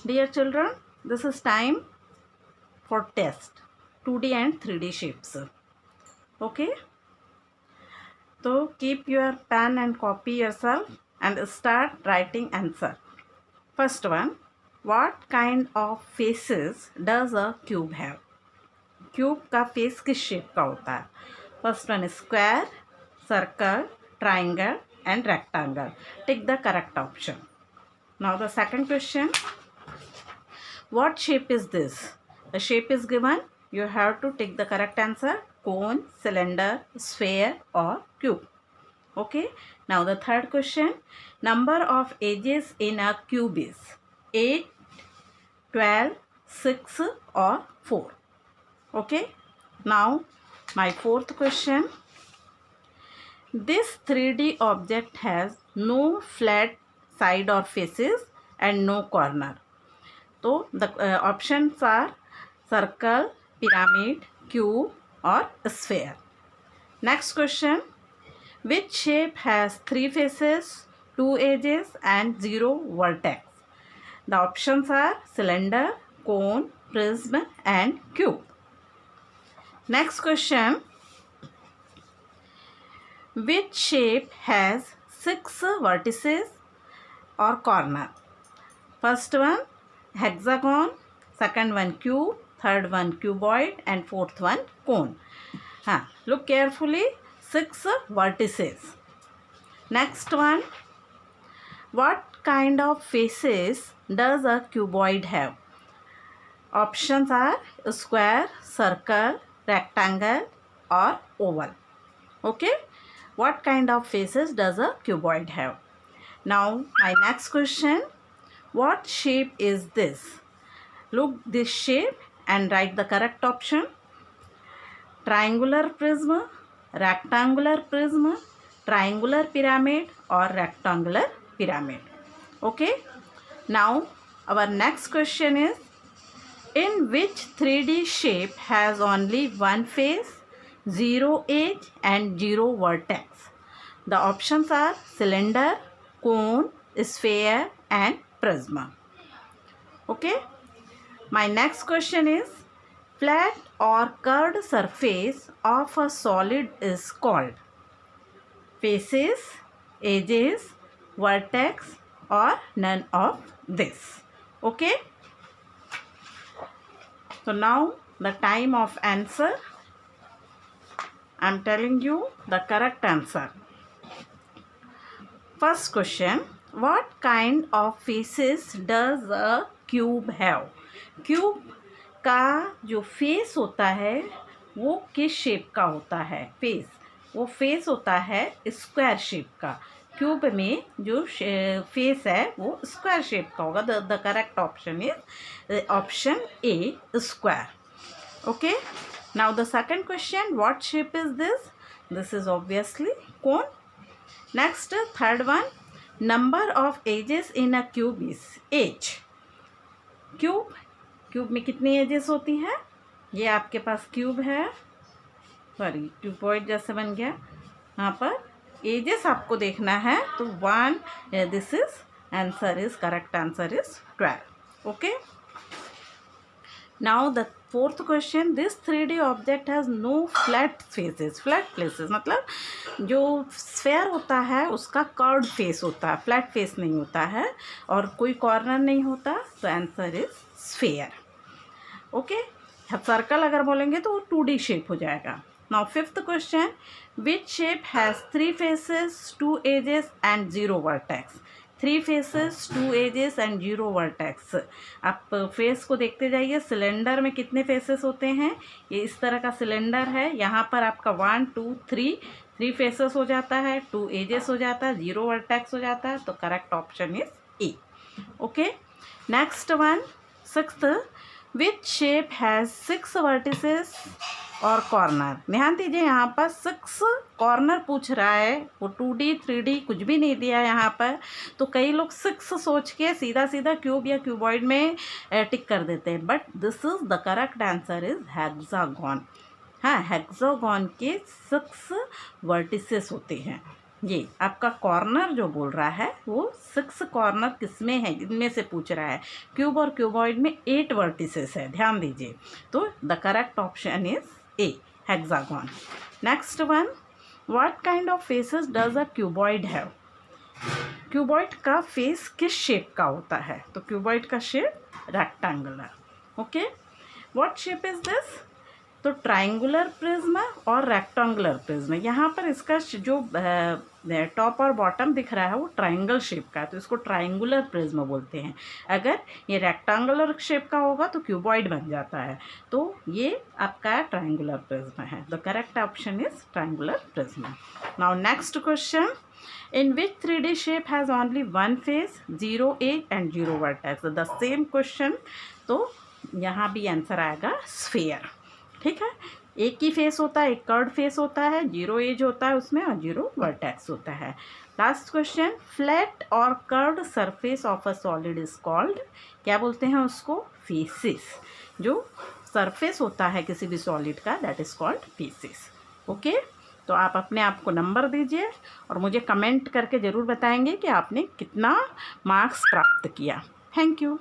Dear children, this is time for test 2D and 3D shapes. Okay, so keep your pen and copy yourself and start writing answer. First one, what kind of faces does a cube have? Cube का face किस shape का होता है? First one square, circle, triangle and rectangle. Tick the correct option. Now the second question, what shape is this? The shape is given, you have to take the correct answer: cone, cylinder, sphere or cube. Okay, now the third question, number of edges in a cube is 8, 12, 6 or 4. Okay, now my fourth question, this 3D object has no flat side or faces and no corner. So the options are circle, pyramid, cube or sphere. Next question, which shape has 3 faces, 2 edges and 0 vertex? The options are cylinder, cone, prism and cube. Next question, which shape has 6 vertices or corner? First one hexagon, second one cube, third one cuboid and fourth one cone. Look carefully, 6 vertices. Next one, what kind of faces does a cuboid have? Options are square, circle, rectangle or oval. Okay, what kind of faces does a cuboid have? Now my next question, what shape is this? Look this shape and write the correct option: triangular prism, rectangular prism, triangular pyramid or rectangular pyramid. Okay, now our next question is, in which 3D shape has only one face, 0 edge and 0 vertex? The options are cylinder, cone, sphere and prism. Okay, my next question is, flat or curved surface of a solid is called faces, edges, vertex or none of this. Okay, so now the time of answer. I am telling you the correct answer. First question, what kind of faces does a cube have? Cube का जो face होता है वो किस shape का होता है? Face, वो फेस होता है स्क्वायर शेप का. क्यूब में जो फेस है वो स्क्वायर शेप का होगा. The correct option is option A, square. Okay, now the second question, what shape is this? This is obviously cone. Next third one, number of edges in a cube is 8. Cube में कितनी edges होती हैं? ये आपके पास cube है, sorry cuboid जैसे बन गया. यहाँ पर एजेस आपको देखना है तो 1, this is answer is correct answer is 12. Okay, now the fourth question, this 3D object has no flat faces. Flat places मतलब जो स्फेयर होता है उसका कर्व्ड फेस होता है, फ्लैट फेस नहीं होता है और कोई कॉर्नर नहीं होता. तो answer is sphere. Okay, circle अगर बोलेंगे तो वो 2D शेप हो जाएगा. Now fifth question, which shape has 3 faces, 2 edges and 0 vertex? 3 faces, 2 edges and 0 vertex. आप फेस को देखते जाइए. सिलेंडर में कितने फेसेस होते हैं? ये इस तरह का सिलेंडर है. यहाँ पर आपका 1, 2, 3 फेसेस हो जाता है, 2 एजेस हो जाता है, 0 वर्टेक्स हो जाता है. तो correct option is a. Okay, next one, sixth, which shape has 6 vertices और कॉर्नर? ध्यान दीजिए, यहाँ पर 6 कॉर्नर पूछ रहा है. वो 2D 3D कुछ भी नहीं दिया यहाँ पर. तो कई लोग 6 सोच के सीधा सीधा क्यूब या क्यूबॉइड में टिक कर देते हैं. But this is the correct answer is hexagon. हाँ, हेक्सागन के 6 वर्टिसेस होते हैं. ये आपका कॉर्नर जो बोल रहा है वो 6 कॉर्नर किसमें है, इनमें से पूछ रहा है। क्यूब और क्यूबॉइड में 8 वर्टिसेस है, ध्यान दीजिए। तो the correct option is a, hexagon. Next one, what kind of faces does a cuboid have? Cuboid का फेस किस शेप का होता है? तो क्यूबॉइड का shape rectangular. Okay, what shape is this? तो ट्राइंगुलर प्रिज्म और रेक्टेंगुलर प्रिज्म, यहाँ पर इसका जो टॉप और बॉटम दिख रहा है वो ट्राइंगल शेप का है, तो इसको ट्राइंगुलर प्रिज्म बोलते हैं। अगर ये रेक्टेंगुलर शेप का होगा तो क्यूबॉइड बन जाता है। तो ये आपका ट्राइंगुलर प्रिज्म है। The correct option is triangular prism. Now next question, in which 3D shape has only one face, 0 edge and 0 vertex? The same question, तो यहाँ भी आंसर आएगा स्फीयर। ठीक है, एक ही फेस होता है, एक कर्ड फेस होता है, 0 एज होता है उसमें और 0 वर्टेक्स होता है। लास्ट क्वेश्चन, फ्लैट और curved surface of a solid is called, क्या बोलते हैं उसको? फेसिस। जो सरफेस होता है किसी भी सॉलिड का, that is called faces. Okay, तो आप अपने आप को नंबर दीजिए और मुझे कमेंट करके ज़रूर बताएंगे कि आपने कितना मार्क्स प्राप्त किया। Thank you.